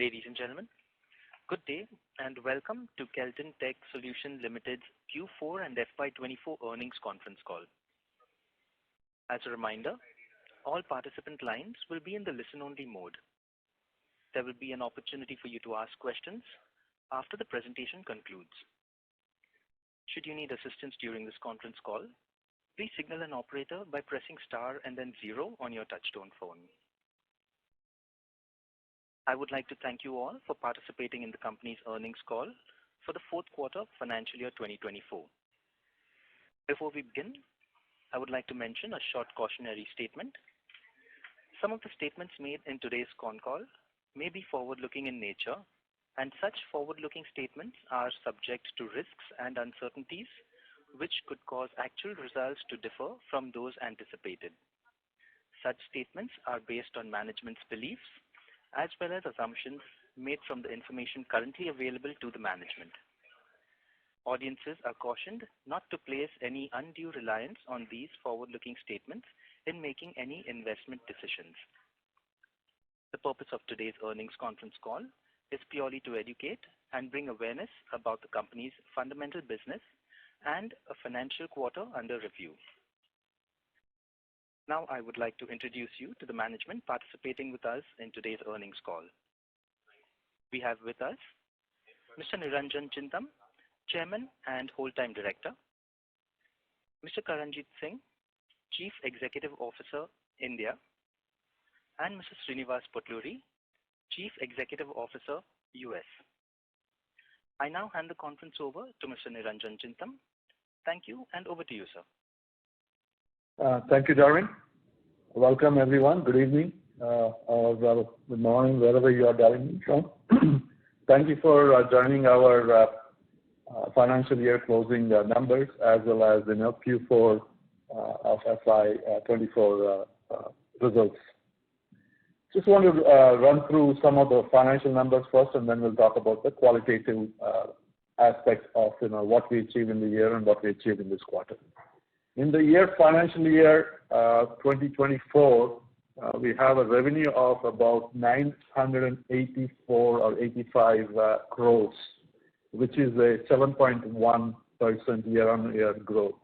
Ladies and gentlemen, good day and welcome to Kellton Tech Solutions Limited's Q4 and FY24 earnings conference call. As a reminder, all participant lines will be in the listen-only mode. There will be an opportunity for you to ask questions after the presentation concludes. Should you need assistance during this conference call, please signal an operator by pressing star and then 0 on your touchtone phone. I would like to thank you all for participating in the company's earnings call for the fourth quarter financial year 2024. Before we begin, I would like to mention a short cautionary statement. Some of the statements made in today's con call may be forward-looking in nature, and such forward-looking statements are subject to risks and uncertainties which could cause actual results to differ from those anticipated. Such statements are based on management's beliefs as well as assumptions made from the information currently available to the management. Audiences are cautioned not to place any undue reliance on these forward-looking statements in making any investment decisions. The purpose of today's earnings conference call is purely to educate and bring awareness about the company's fundamental business and a financial quarter under review. Now I would like to introduce you to the management participating with us in today's earnings call. We have with us Mr. Niranjan Chintam, Chairman and Whole-Time Director, Mr. Karanjit Singh, Chief Executive Officer, India, and Mr. Srinivas Putluri, Chief Executive Officer, US. I now hand the conference over to Mr. Niranjan Chintam. Thank you, and over to you, sir. Thank you, Darwin. Welcome, everyone. Good evening or good morning, wherever you are dialing from. Thank you for joining our financial year closing numbers as well as Q4 of FY24 results. Just want to run through some of the financial numbers first, and then we'll talk about the qualitative aspects of what we achieved in the year and what we achieved in this quarter. In the financial year 2024, we have a revenue of about 984 or 85 crores, which is a 7.1% year-on-year growth.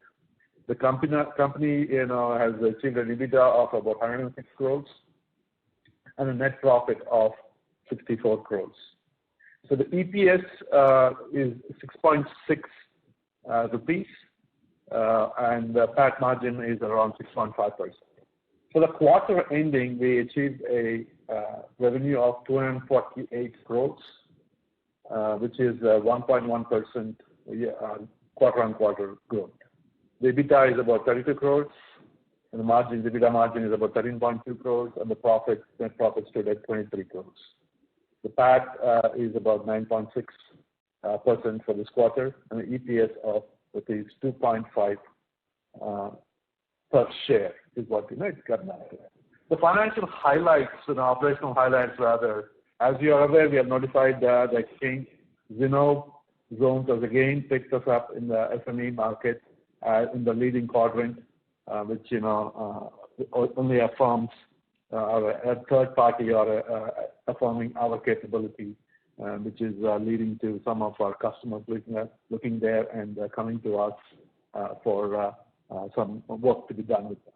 The company has achieved an EBITDA of about 106 crores and a net profit of 64 crores. So the EPS is 6.6 rupees. And the PAT margin is around 6.5%. For the quarter ending, we achieved a revenue of 248 crores, which is 1.1% quarter-on-quarter growth. The EBITDA is about 32 crores, and the EBITDA margin is about 13.2 crores, and the net profit stood at 23 crores. The PAT is about 9.6% for this quarter, and the EPS of rupees 2.5 per share is what it's gotten out of. The financial highlights and operational highlights rather, as you are aware, we have notified the exchange. Zinnov Zones has again picked us up in the SME market in the leading quadrant, which only affirms a third party or affirming our capability. Which is leading to some of our customers looking there and coming to us for some work to be done with them.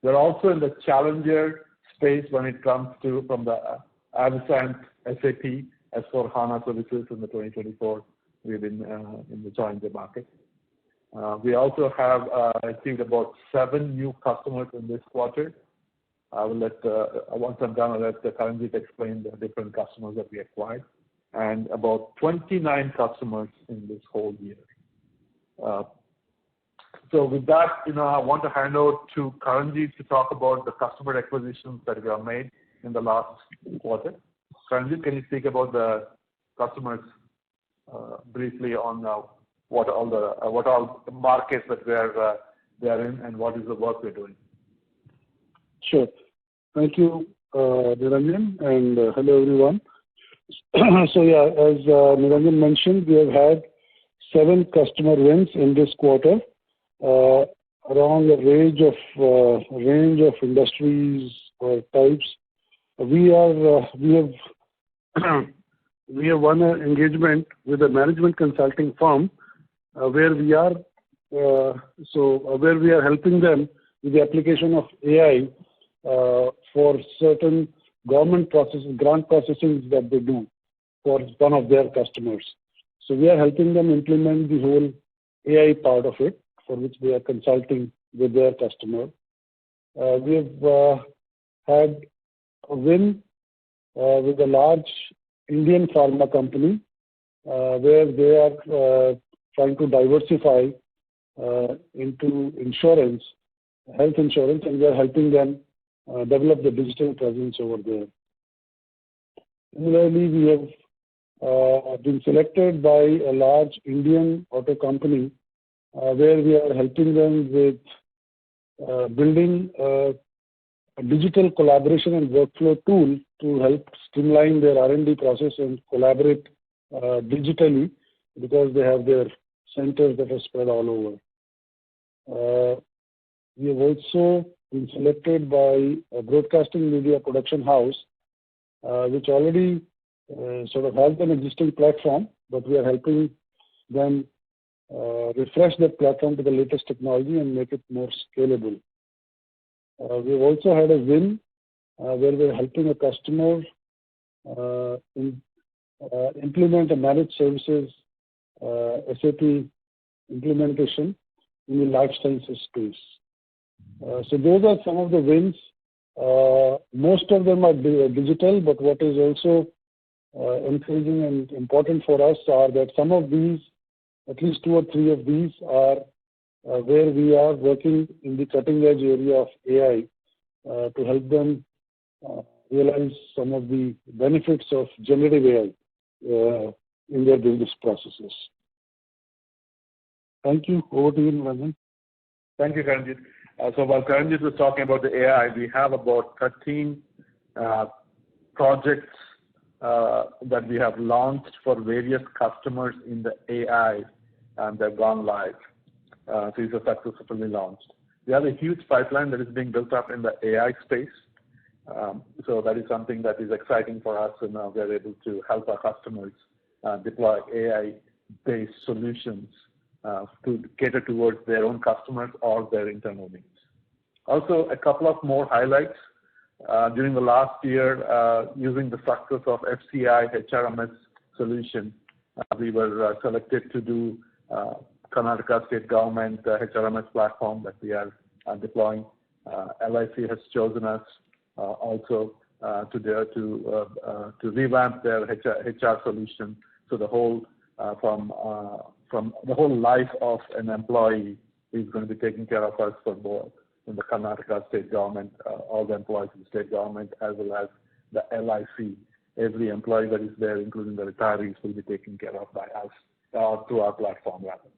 We're also in the challenger space when it comes to from the Avasant SAP S/4HANA services in the 2024. We've been in the challenger market. We also have achieved about 7 new customers in this quarter. I will once I'm done, I'll let Karanjit explain the different customers that we acquired. And about 29 customers in this whole year. So with that, I want to hand over to Karanjit to talk about the customer acquisitions that we have made in the last quarter. Karanjit, can you speak about the customers briefly on what all the markets that they are in and what is the work we're doing? Sure. Thank you, Niranjan, and hello everyone. So yeah, as Niranjan mentioned, we have had 7 customer wins in this quarter around a range of industries or types. We have we have won an engagement with a management consulting firm where we are helping them with the application of AI for certain government processes, grant processing that they do for one of their customers. So we are helping them implement the whole AI part of it, for which they are consulting with their customer. We have had a win with a large Indian pharma company where they are trying to diversify into insurance, health insurance, and we are helping them develop the digital presence over there. Similarly, we have been selected by a large Indian auto company where we are helping them with building a digital collaboration and workflow tool to help streamline their R&D process and collaborate digitally, because they have their centers that are spread all over. We have also been selected by a broadcasting media production house, which already sort of has an existing platform, but we are helping them refresh that platform to the latest technology and make it more scalable. We have also had a win where we are helping a customer implement a managed services SAP implementation in the life sciences space. So those are some of the wins. Most of them are digital, but what is also encouraging and important for us are that some of these, at least 2 or 3 of these, are where we are working in the cutting edge area of AI to help them realize some of the benefits of generative AI in their business processes. Thank you. Over to you, Niranjan. Thank you, Karanjit. So while Karanjit was talking about the AI, we have about 13 projects that we have launched for various customers in the AI, and they've gone live. So these are successfully launched. We have a huge pipeline that is being built up in the AI space. So that is something that is exciting for us, and now we're able to help our customers deploy AI-based solutions to cater towards their own customers or their internal needs. Also, a couple of more highlights. During the last year, using the success of FCI HRMS solution, we were selected to do Karnataka state government HRMS platform that we are deploying. LIC has chosen us also to revamp their HR solution. So the whole from the whole life of an employee is going to be taken care of us for both in the Karnataka state government, all the employees in the state government, as well as the LIC. Every employee that is there, including the retirees, will be taken care of by us through our platform rather.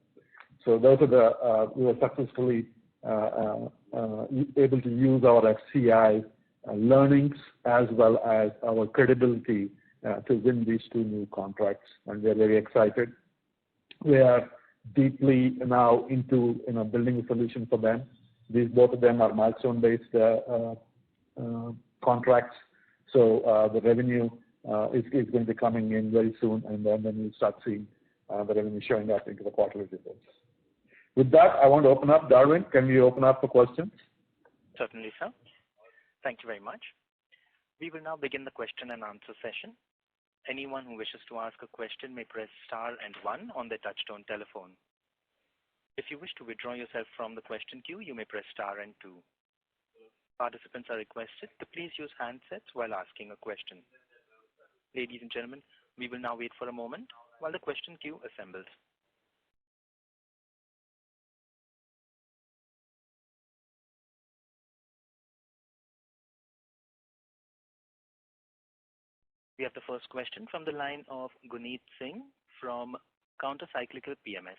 So those are the we were successfully able to use our FCI learnings as well as our credibility to win these 2 new contracts, and we are very excited. We are deeply now into building a solution for them. Both of them are milestone-based contracts, so the revenue is going to be coming in very soon, and then we'll start seeing the revenue showing up into the quarterly results. With that, I want to open up. Darwin, can we open up for questions? Certainly, sir. Thank you very much. We will now begin the question and answer session. Anyone who wishes to ask a question may press star and 1 on their touchtone telephone. If you wish to withdraw yourself from the question queue, you may press star and 2. Participants are requested to please use handsets while asking a question. Ladies and gentlemen, we will now wait for a moment while the question queue assembles. We have the first question from the line of Guneet Singh from Countercyclical PMS.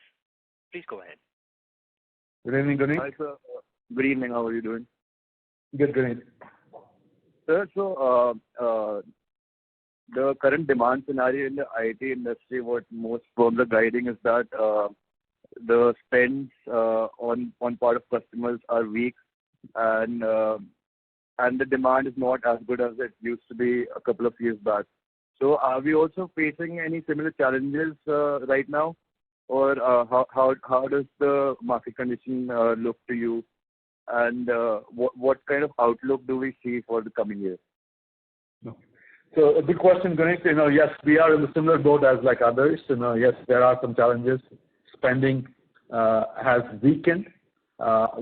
Please go ahead. Good evening, Guneet. Hi, sir. Good evening. How are you doing? Good, Guneet. Sir, so the current demand scenario in the IT industry, what most firms are guiding is that the spends on part of customers are weak, and the demand is not as good as it used to be a couple of years back. So are we also facing any similar challenges right now? Or how does the market condition look to you? And what kind of outlook do we see for the coming year? So a good question, Ganesh. Yes, we are in a similar boat as like others. Yes, there are some challenges. Spending has weakened.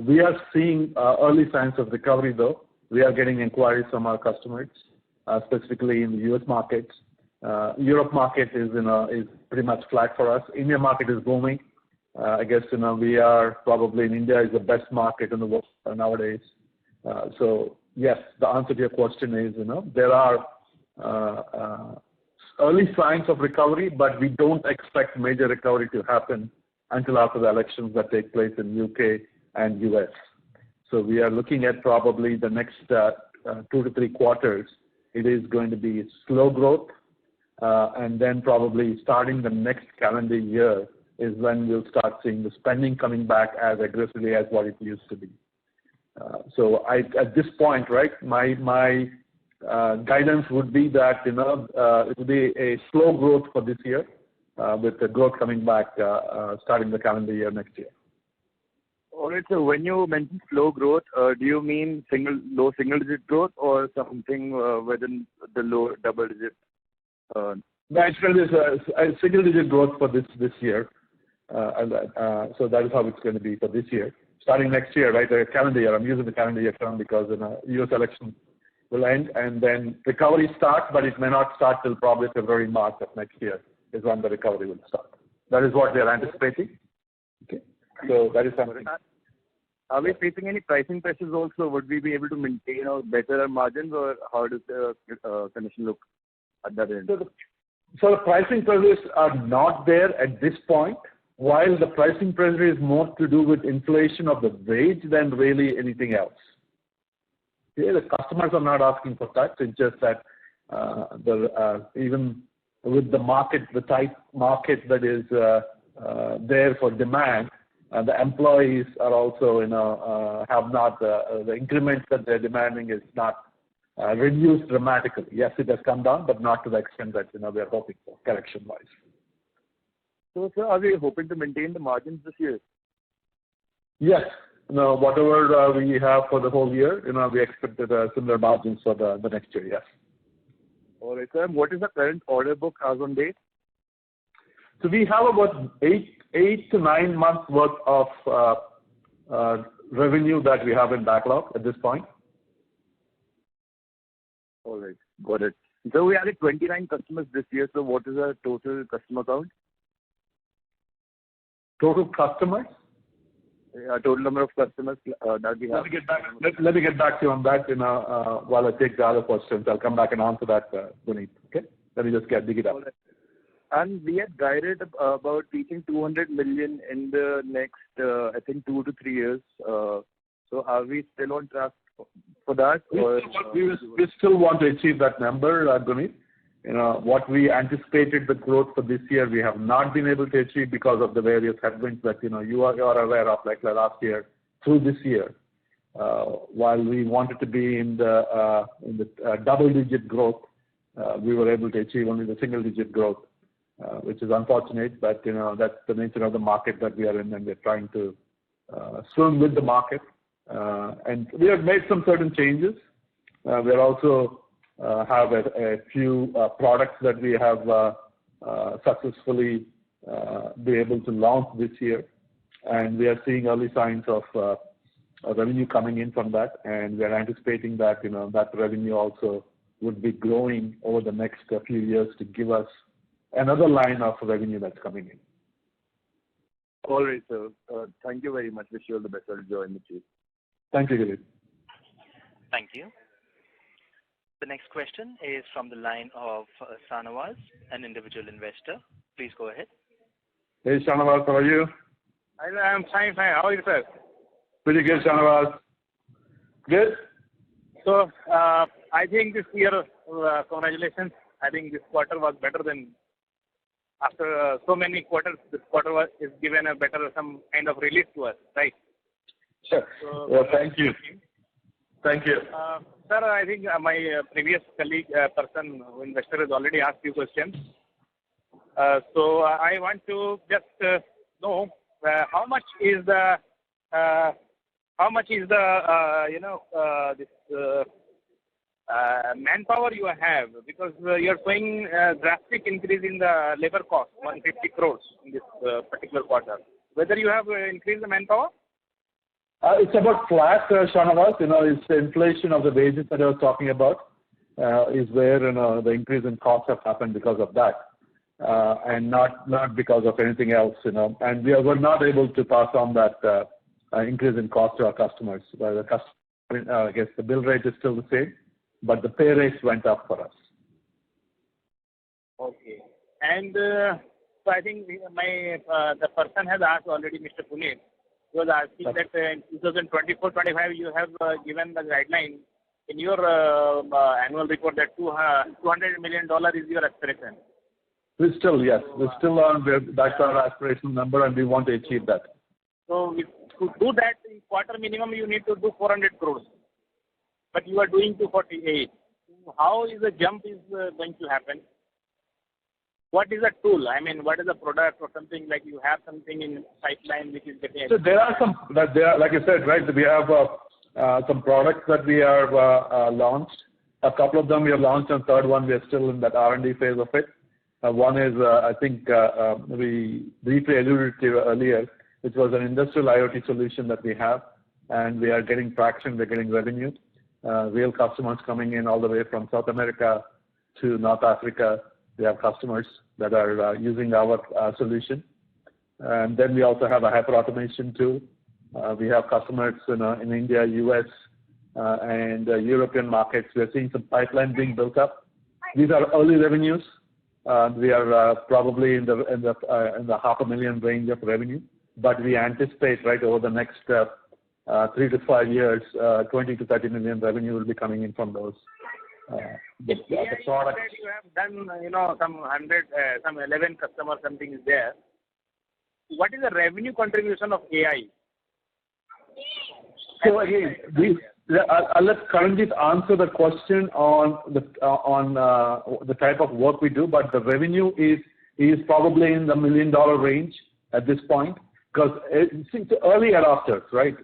We are seeing early signs of recovery, though. We are getting inquiries from our customers, specifically in the U.S. markets. Europe market is pretty much flat for us. India market is booming. I guess we are probably in India is the best market in the world nowadays. So yes, the answer to your question is there are early signs of recovery, but we don't expect major recovery to happen until after the elections that take place in UK and US. So we are looking at probably the next 2 to 3 quarters. It is going to be slow growth, and then probably starting the next calendar year is when we'll start seeing the spending coming back as aggressively as what it used to be. So at this point, right, my guidance would be that it will be a slow growth for this year, with the growth coming back starting the calendar year next year. All right. So when you mention slow growth, do you mean low single-digit growth or something within the low double-digit? Naturally, it's a single-digit growth for this year. So that is how it's going to be for this year. Starting next year, right, the calendar year. I'm using the calendar year term because U.S. election will end, and then recovery starts, but it may not start till probably February, March of next year is when the recovery will start. That is what we are anticipating. Okay, so that is something. Are we facing any pricing pressures also? Would we be able to maintain or better our margins, or how does the condition look at that end? So the pricing pressures are not there at this point. While the pricing pressure is more to do with inflation of the wage than really anything else. Okay, the customers are not asking for cuts. It's just that even with the market, the tight market that is there for demand, the employees are also, have not the increments that they're demanding is not reduced dramatically. Yes, it has come down, but not to the extent that we are hoping for, correction-wise. So, sir, are we hoping to maintain the margins this year? Yes. No, whatever we have for the whole year, we expected similar margins for the next year. Yes. All right, sir. What is the current order book as on date? So we have about 8 to 9 months worth of revenue that we have in backlog at this point. All right, got it. So we added 29 customers this year. So what is our total customer count? Total customers? Total number of customers that we have. Let me get back to you on that while I take the other questions. I'll come back and answer that, Puneet. Okay? Let me just dig it up. Right. And we had guided about reaching 200 million in the next, I think, 2 to 3 years. So are we still on track for that? We still want to achieve that number, Puneet. What we anticipated the growth for this year, we have not been able to achieve because of the various headwinds that you are aware of, like last year through this year. While we wanted to be in the double-digit growth, we were able to achieve only the single-digit growth, which is unfortunate. But that's the nature of the market that we are in, and we're trying to swim with the market. And we have made some certain changes. We're also have a few products that we have successfully be able to launch this year, and we are seeing early signs of revenue coming in from that, and we are anticipating that that revenue also would be growing over the next few years to give us another line of revenue that's coming in. All right, sir. Thank you very much. Wish you all the best. I'll join the queue. Thank you, Giri. Thank you. The next question is from the line of Sanawaz, an individual investor. Please go ahead. Hey, Sanawaz, how are you? I'm fine. How are you, sir? Pretty good, Sanawaz. Good? So, I think this year, congratulations. I think this quarter was better than after so many quarters. This quarter is given a better some kind of relief to us, right? Sure. Well, thank you. Thank you. Sir, I think my previous colleague, investor has already asked you questions. So I want to just know how much is the this manpower you have, because you are showing drastic increase in the labor cost, 150 crores in this particular quarter. Whether you have increased the manpower? It's about flat, Shanavas. It's the inflation of the wages that I was talking about is where the increase in costs have happened because of that, and not because of anything else. And we were not able to pass on that increase in cost to our customers. I guess the bill rate is still the same, but the pay rates went up for us. Okay. And so I think the person has asked already, Mr. Puneet. He was asking that in 2024-25 you have given the guideline in your annual report that $200 million is your aspiration. Yes. We're still on. That's our aspirational number, and we want to achieve that. So to do that, in quarter minimum, you need to do 400 crores. But you are doing 248. How is the jump going to happen? What is the tool? I mean, what is the product or something like you have something in pipeline which is getting... So there are some, like I said, right, we have some products that we have launched. A couple of them we have launched, and third one we are still in that R&D phase of it. One is, I think we briefly alluded to earlier, which was an industrial IoT solution that we have, and we are getting traction, we're getting revenue. Real customers coming in all the way from South America to North Africa. We have customers that are using our solution. And then we also have a hyper automation tool. We have customers in India, US, and European markets. We are seeing some pipeline being built up. These are early revenues. We are probably in the $500,000 range of revenue, but we anticipate right over the next 3 to 5 years, 20 to 30 million revenue will be coming in from those. The product. You have done, some 11 customers, something is there. What is the revenue contribution of AI? So again, I'll let Karanjit answer the question on the type of work we do, but the revenue is probably in the $1 million range at this point, because it's early adopters, right?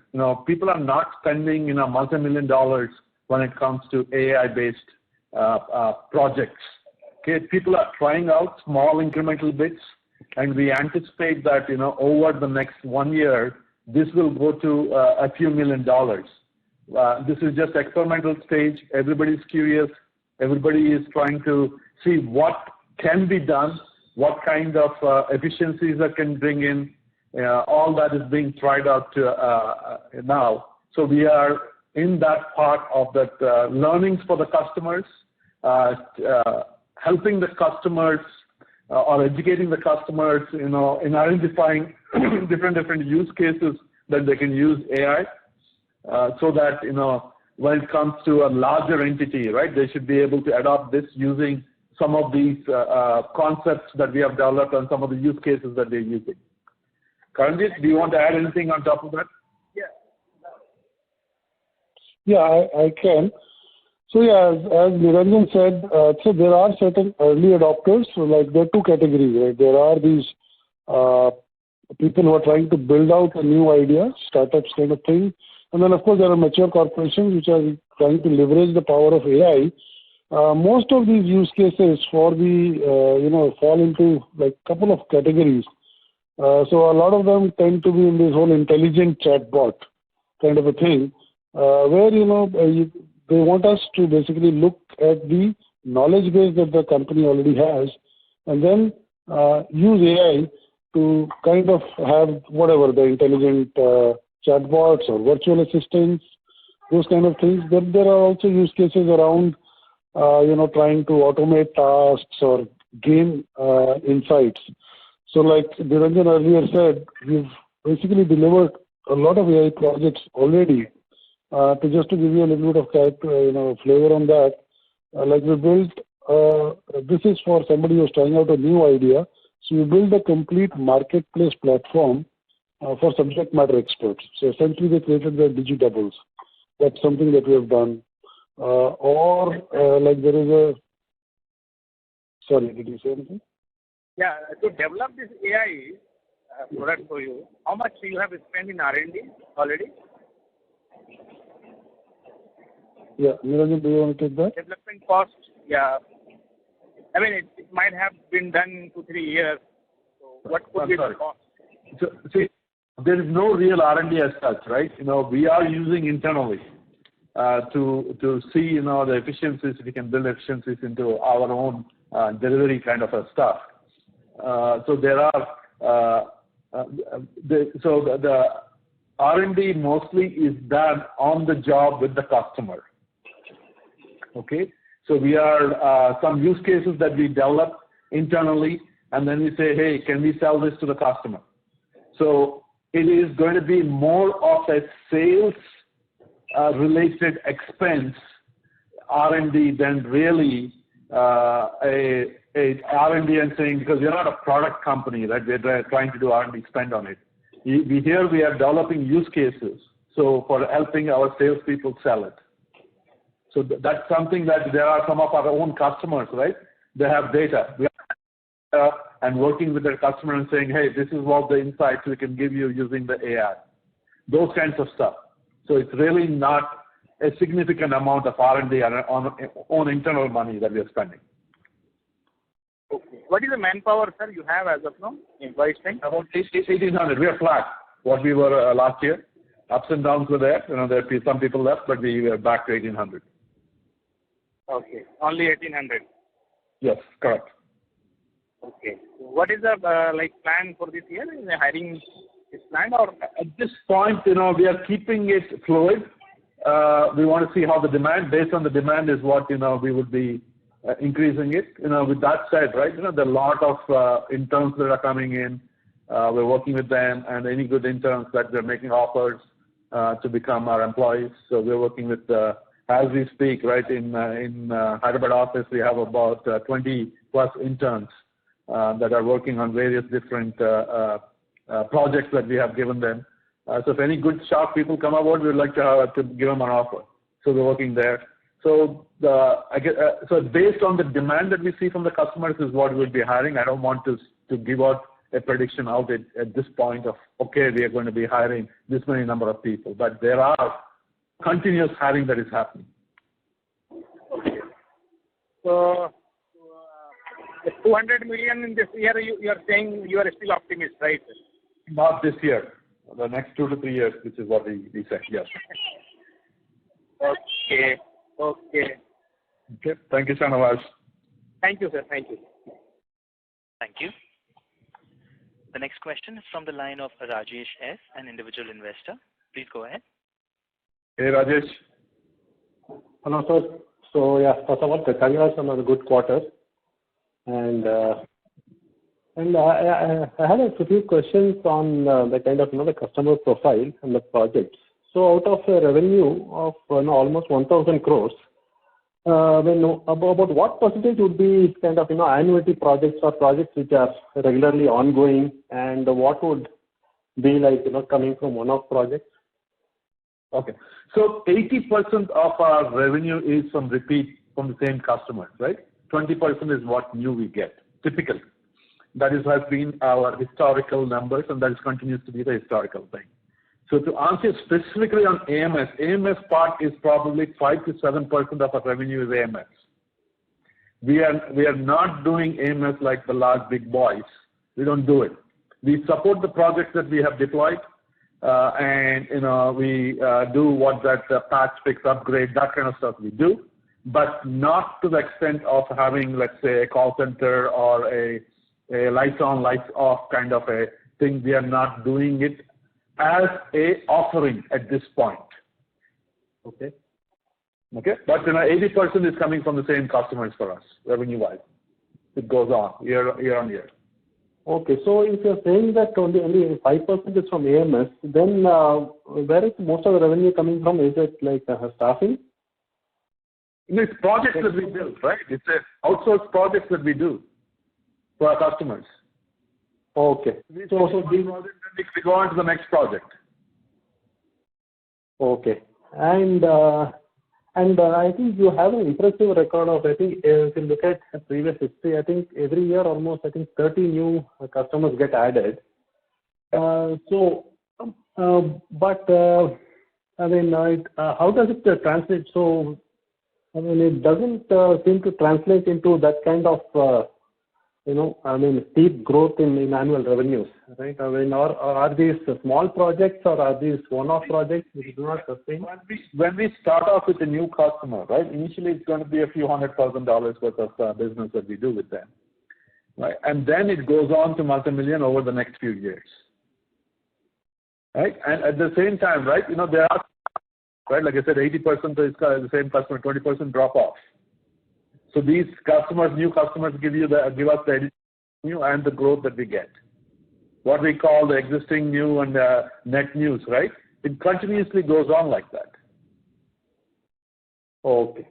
People are not spending multi-million dollars when it comes to AI-based projects. Okay, people are trying out small incremental bits, and we anticipate that over the next 1 year, this will go to a few $1 million. This is just experimental stage. Everybody's curious. Everybody is trying to see what can be done, what kind of efficiencies that can bring in. All that is being tried out now. So we are in that part of that learnings for the customers, helping the customers or educating the customers, in identifying different use cases that they can use AI, so that when it comes to a larger entity, right, they should be able to adopt this using some of these concepts that we have developed and some of the use cases that they're using. Karanjit, do you want to add anything on top of that? Yeah, I can. So yeah, as Niranjan said, so there are certain early adopters. So like there are two categories, right? There are these people who are trying to build out a new idea, startups kind of thing. And then of course there are mature corporations which are trying to leverage the power of AI. Most of these use cases fall into like a couple of categories. So a lot of them tend to be in this whole intelligent chatbot kind of a thing, where they want us to basically look at the knowledge base that the company already has, and then use AI to kind of have whatever the intelligent chatbots or virtual assistants, those kind of things. Then there are also use cases around trying to automate tasks or gain insights. So like Niranjan earlier said, we've basically delivered a lot of AI projects already. Just to give you a little bit of flavor on that, like we built, this is for somebody who's trying out a new idea. So we built a complete marketplace platform for subject matter experts. So essentially they created their digidoubles. That's something that we have done. Like there is a, sorry, did you say anything? Yeah, to develop this AI product for you, how much you have spent in R&D already? Yeah, Niranjan, do you want to take that? Development cost, yeah. I mean, it might have been done in 2-3 years. So what could be the cost? So, see, there is no real R&D as such, right? We are using internally to see, the efficiencies. We can build efficiencies into our own delivery kind of a stuff. So there are, the R&D mostly is done on the job with the customer. Okay, so we are some use cases that we develop internally, and then we say, hey, can we sell this to the customer? So it is going to be more of a sales related expense R&D than really a R&D and saying, because we're not a product company, right? We're trying to do R&D spend on it. We are developing use cases, so for helping our salespeople sell it. So that's something that there are some of our own customers, right? They have data. We are and working with their customer and saying, hey, this is what the insights we can give you using the AI. Those kinds of stuff. So it's really not a significant amount of R&D on internal money that we are spending. Okay. What is the manpower, sir, you have as of now? Employee strength? About 1,800. We are flat. What we were last year. Ups and downs were there. There are some people left, but we were back to 1,800. Okay. Only 1,800. Yes, correct. Okay. What is the plan for this year? Is the hiring is planned or? At this point, we are keeping it fluid. We want to see how the demand, based on the demand, is what we would be increasing it. With that said, right, there are a lot of interns that are coming in. We're working with them, and any good interns that they're making offers to become our employees. So we're working with, as we speak, right, in Hyderabad office, we have about 20 plus interns that are working on various different projects that we have given them. So if any good sharp people come aboard, we'd like to give them an offer. So we're working there. So so based on the demand that we see from the customers is what we'll be hiring. I don't want to give out a prediction out at this point of, okay, we are going to be hiring this many number of people. But there are continuous hiring that is happening. Okay. So the 200 million in this year, you are saying you are still optimistic, right? Not this year. The next 2 to 3 years, which is what we said, yes. Okay. Okay. Okay. Thank you, Shanawaz. Thank you, sir. Thank you. Thank you. The next question is from the line of Rajesh S., an individual investor. Please go ahead. Hey, Rajesh. Hello, sir. So, yeah, first of all, congrats on a good quarter. And I had a few questions on the kind of, the customer profile and the projects. So out of a revenue of almost 1,000 crores, about what percentage would be kind of, annuity projects or projects which are regularly ongoing, and what would be like, coming from one-off projects? Okay. So 80% of our revenue is from repeat from the same customers, right? 20% is what new we get, typically. That has been our historical numbers, and that continues to be the historical thing. So to answer specifically on AMS part is probably 5 to 7% of our revenue is AMS. We are not doing AMS like the large big boys. We don't do it. We support the projects that we have deployed, and we do what that patch, fix, upgrade, that kind of stuff we do, but not to the extent of having, let's say, a call center or a lights on, lights off kind of a thing. We are not doing it as a offering at this point. Okay. Okay. But 80% is coming from the same customers for us, revenue-wise. It goes on year on year. Okay. So if you're saying that only 5% is from AMS, then where is most of the revenue coming from? Is it like staffing? It's projects that we build, right? It's outsourced projects that we do for our customers. Okay. So we go on to the next project. Okay. And I think you have an impressive record of, I think, if you look at previous history, I think every year almost, I think 30 new customers get added. But I mean, how does it translate? So, I mean, it doesn't seem to translate into that kind of, steep growth in annual revenues, right? I mean, are these small projects or are these one-off projects which do not sustain? When we start off with a new customer, right, initially it's going to be a few $100,000 worth of business that we do with them, right? And then it goes on to multi-million over the next few years, right? And at the same time, right, there are, right, like I said, 80% is the same customer, 20% drop off. So these customers, new customers, give us the new and the growth that we get. What we call the existing new and net news, right? It continuously goes on like that. Okay.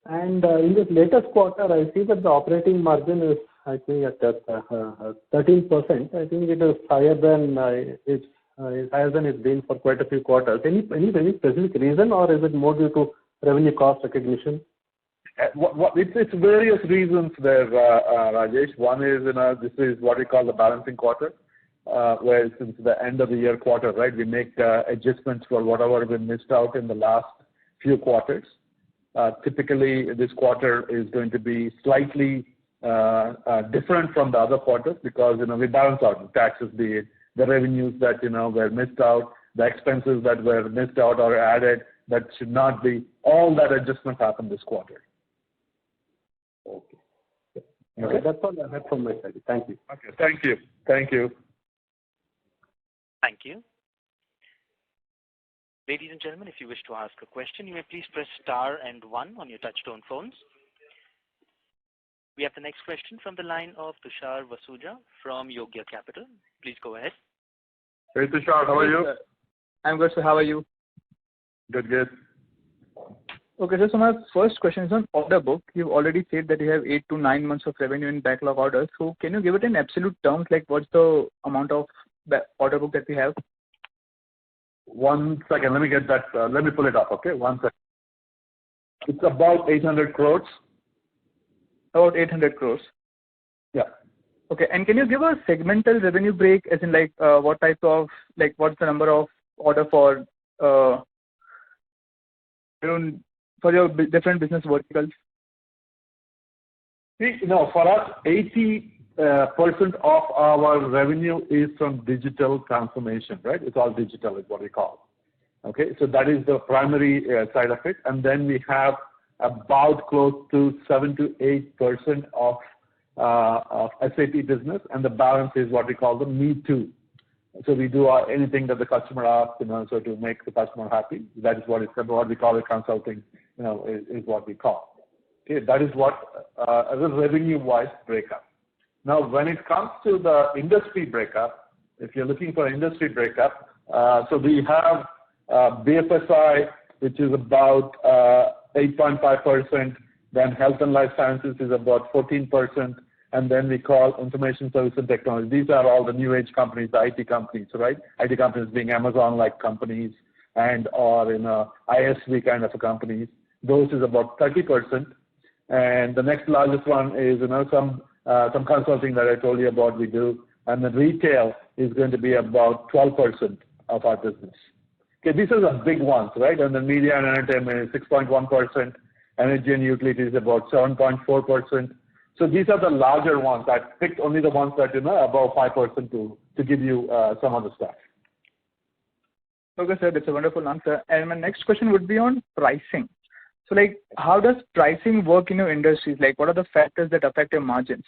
And in this latest quarter, I see that the operating margin is, I think, at 13%. I think it is higher than it's been for quite a few quarters. Any specific reason, or is it more due to revenue cost recognition? It's various reasons there, Rajesh. One is, this is what we call the balancing quarter, where since the end of the year quarter, right, we make adjustments for whatever we missed out in the last few quarters. Typically, this quarter is going to be slightly different from the other quarters because, we balance out the taxes, the revenues that, were missed out, the expenses that were missed out or added that should not be. All that adjustment happened this quarter. Okay. That's all I have from my side. Thank you. Okay. Thank you. Thank you. Thank you. Ladies and gentlemen, if you wish to ask a question, you may please press star and 1 on your touchtone phones. We have the next question from the line of Tushar Vasuja from Yogya Capital. Please go ahead. Hey Tushar, how are you? I'm good, sir. How are you? Good, good. Okay, so my first question is on order book. You've already said that you have 8 to 9 months of revenue in backlog orders. So can you give it in absolute terms, like what's the amount of order book that we have? 1 second, let me get that. Let me pull it up, okay? 1 second. It's about 800 crores. About 800 crores. Yeah. Okay, and can you give a segmental revenue break, as in like what type of, like what's the number of order for your different business verticals? See, for us, 80% of our revenue is from digital transformation, right? It's all digital is what we call. Okay, so that is the primary side of it. And then we have about close to 7 to 8% of SAP business, and the balance is what we call the Me Too. So we do anything that the customer asks, so to make the customer happy. That is what we call it, consulting, is what we call. Okay, that is what as a revenue-wise breakup. Now, when it comes to the industry breakup, if you're looking for industry breakup, so we have BFSI, which is about 8.5%, then health and life sciences is about 14%, and then we call information service and technology. These are all the new age companies, the IT companies, right? IT companies being Amazon-like companies and or ISV kind of companies. Those is about 30%. And the next largest one is some consulting that I told you about we do. And the retail is going to be about 12% of our business. Okay, these are the big ones, right? And then media and entertainment is 6.1%. Energy and utilities is about 7.4%. So these are the larger ones. I picked only the ones that above 5% to give you some of the stuff. Okay, sir, that's a wonderful answer. And my next question would be on pricing. So, like, how does pricing work in your industries? Like, what are the factors that affect your margins?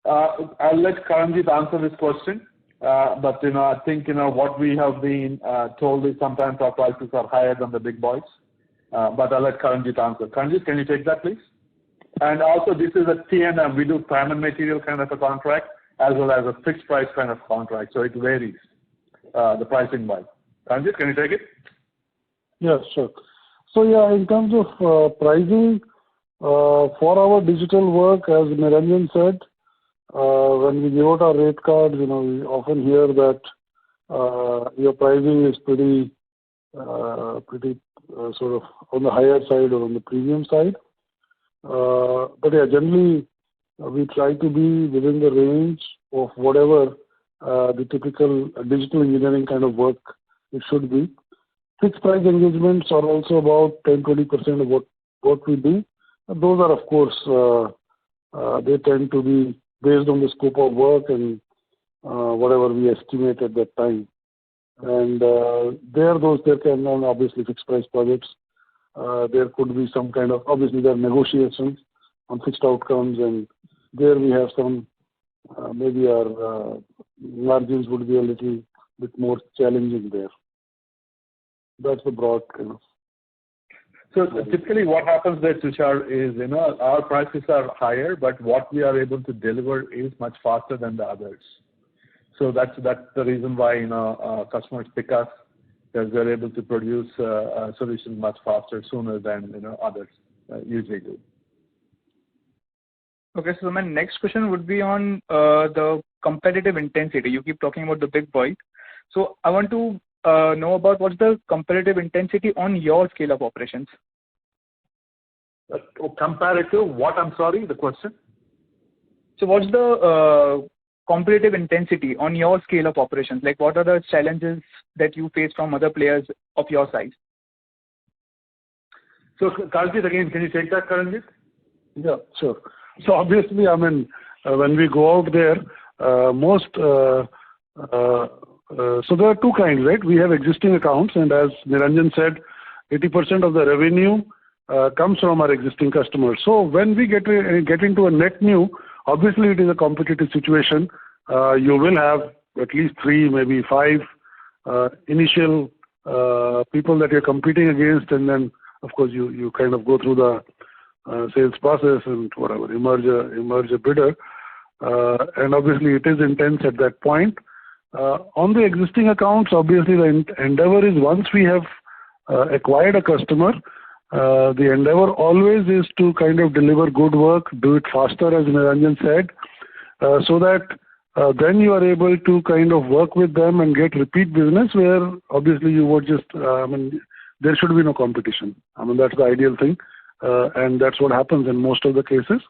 I'll let Karanjit answer this question. But I think what we have been told is sometimes our prices are higher than the big boys. But I'll let Karanjit answer. Karanjit, can you take that, please? And also, this is a T&M. We do time and material kind of a contract as well as a fixed price kind of contract. So it varies, the pricing wise. Karanjit, can you take it? Yeah, sure. So yeah, in terms of pricing, for our digital work, as Niranjan said, when we give out our rate cards, we often hear that your pricing is pretty pretty sort of on the higher side or on the premium side. But yeah, generally we try to be within the range of whatever the typical digital engineering kind of work it should be. Fixed price engagements are also about 10-20% of what we do. Those are, of course, they tend to be based on the scope of work and whatever we estimate at that time. And there can obviously fixed price projects. There could be some kind of, obviously there are negotiations on fixed outcomes, and there we have some, maybe our margins would be a little bit more challenging there. That's the broad kind of. So typically what happens there, Tushar, is, our prices are higher, but what we are able to deliver is much faster than the others. So that's the reason why, customers pick us, because they're able to produce solutions much faster, sooner than, others usually do. Okay, so my next question would be on the competitive intensity. You keep talking about the big boy. So I want to know about what's the competitive intensity on your scale of operations. Compared to what? I'm sorry, the question? So what's the competitive intensity on your scale of operations? Like, what are the challenges that you face from other players of your size? So Karanjit, again, can you take that, Karanjit? Yeah, sure. So obviously, when we go out there, so there are two kinds, right? We have existing accounts, and as Niranjan said, 80% of the revenue comes from our existing customers. So when we get into a net new, obviously it is a competitive situation. You will have at least 3, maybe 5 initial people that you're competing against, and then of course you kind of go through the sales process and whatever, emerge a bidder, and obviously it is intense at that point. On the existing accounts, obviously the endeavor is, once we have acquired a customer, the endeavor always is to kind of deliver good work, do it faster, as Niranjan said, so that then you are able to kind of work with them and get repeat business, where obviously you would just, there should be no competition. That's the ideal thing, and that's what happens in most of the cases.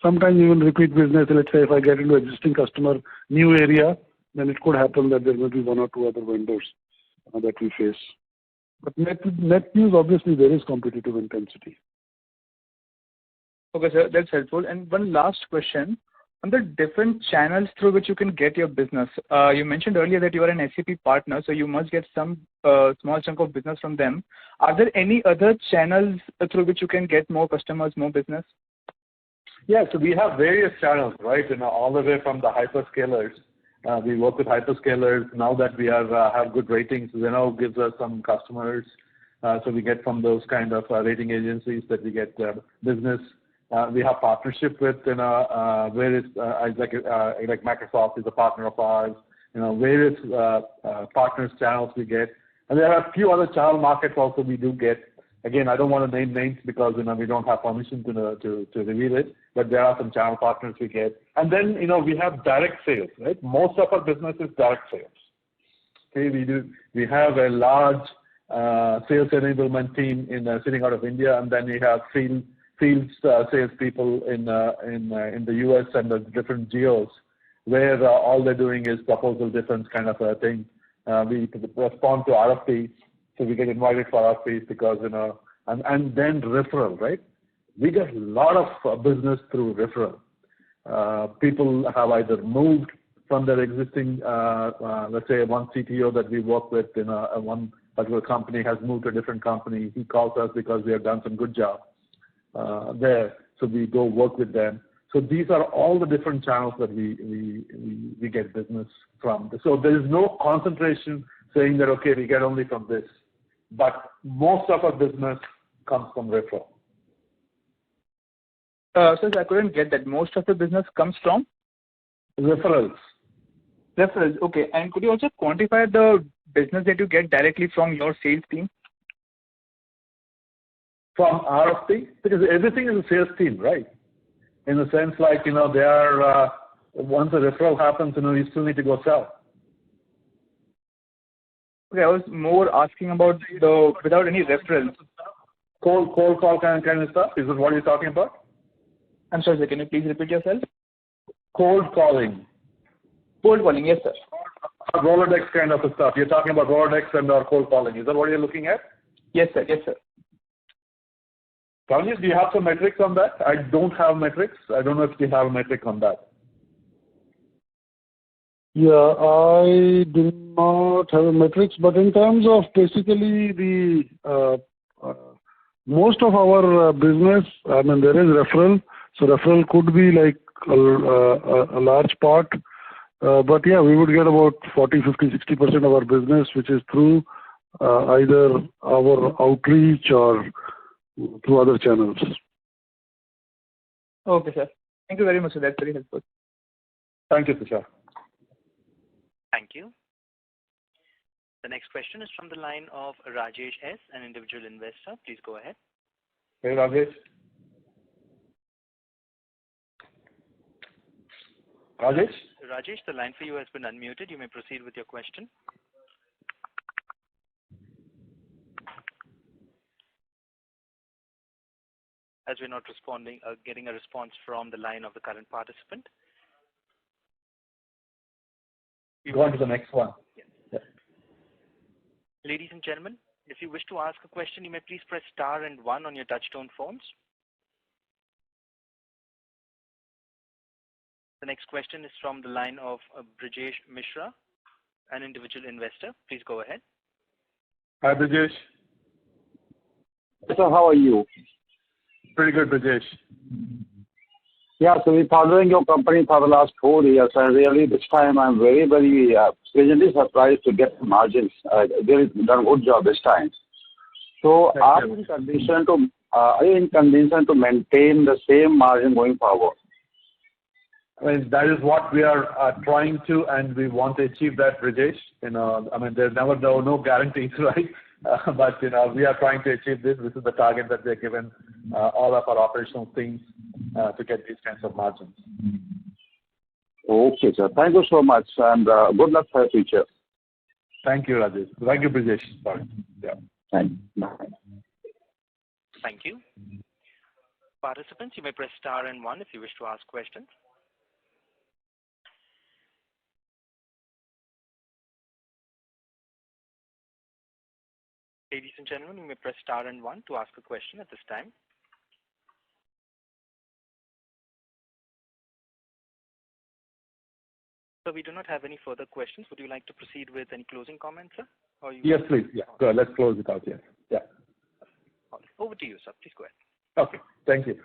Sometimes even repeat business, let's say if I get into existing customer, new area, then it could happen that there may be 1 or 2 other vendors that we face. But net news, obviously there is competitive intensity. Okay, sir, that's helpful. And one last question. On the different channels through which you can get your business, you mentioned earlier that you are an SAP partner, so you must get some small chunk of business from them. Are there any other channels through which you can get more customers, more business? Yeah, so we have various channels, right? All the way from the hyperscalers. We work with hyperscalers. Now that we have good ratings, gives us some customers. So we get from those kind of rating agencies that we get business. We have partnership with various like Microsoft is a partner of ours. Various partners channels we get, and there are a few other channel markets also we do get. Again, I don't want to name names because we don't have permission to reveal it. But there are some channel partners we get, and then we have direct sales. Right, most of our business is direct sales. Okay, we have a large sales enablement team sitting out of India, and then we have field sales people in the US and the different geos, where all they're doing is proposal difference kind of a thing. We respond to RFPs, so we get invited for RFPs because and then referral, right? We get a lot of business through referral. People have either moved from their existing, let's say one CTO that we work with in one particular company has moved to a different company. He calls us because we have done some good job there, so we go work with them. So these are all the different channels that we get business from. So there is no concentration saying that, okay, we get only from this, but most of our business comes from referral. So I couldn't get that. Most of the business comes from? Referrals. Referrals, okay. And could you also quantify the business that you get directly from your sales team? From RFP? Because everything is a sales team, right? In the sense like, they are, once a referral happens, you still need to go sell. Okay, I was more asking about the without any reference. Cold call kind of stuff? Is it what you're talking about? I'm sorry, sir. Can you please repeat yourself? Cold calling. Cold calling, yes, sir. Rolodex kind of stuff. You're talking about Rolodex and or cold calling. Is that what you're looking at? Yes, sir. Yes, sir. Rajesh, do you have some metrics on that? I don't have metrics. I don't know if you have a metric on that. Yeah, I do not have a metrics, but in terms of basically the most of our business, I mean, there is referral. So referral could be like a large part. But yeah, we would get about 40, 50, 60% of our business, which is through either our outreach or through other channels. Okay, sir. Thank you very much, sir. That's very helpful. Thank you, Tushar. Thank you. The next question is from the line of Rajesh S., an individual investor. Please go ahead. Hey, Rajesh. Rajesh, the line for you has been unmuted. You may proceed with your question. As we're not getting a response from the line of the current participant. Go on to the next one. Yes. Yeah. Ladies and gentlemen, if you wish to ask a question, you may please press star and 1 on your touchtone phones. The next question is from the line of Brijesh Mishra, an individual investor. Please go ahead. Hi, Brijesh. So how are you? Pretty good, Brijesh. Yeah, so we're following your company for the last 4 years, and really this time I'm very, very pleasantly surprised to get the margins. They've done a good job this time. So are you in condition to maintain the same margin going forward? I mean, that is what we are trying to, and we want to achieve that, Brijesh. I mean, there's no guarantees, right? But we are trying to achieve this. This is the target that we're given all of our operational teams to get these kinds of margins. Okay, sir. Thank you so much, and good luck for the future. Thank you, Rajesh. Thank you, Brijesh. Sorry. Yeah. Thank you. Thank you. Participants, you may press star and 1 if you wish to ask questions. Ladies and gentlemen, you may press star and 1 to ask a question at this time. So we do not have any further questions. Would you like to proceed with any closing comments, sir? Yes, please. Yeah. Go ahead. Let's close it out. Yes. Yeah. Over to you, sir. Please go ahead. Okay. Thank you.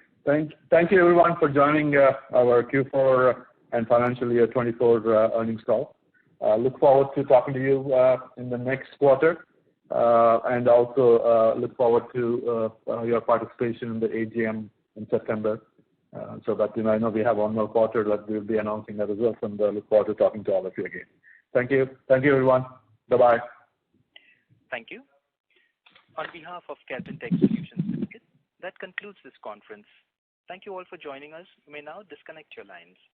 Thank you, everyone, for joining our Q4 and financial year 24 earnings call. Look forward to talking to you in the next quarter. And also look forward to your participation in the AGM in September. So that I know we have one more quarter that we'll be announcing the results, and look forward to talking to all of you again. Thank you. Thank you, everyone. Bye-bye. Thank you. On behalf of Kellton Tech Solutions Limited, that concludes this conference. Thank you all for joining us. You may now disconnect your lines.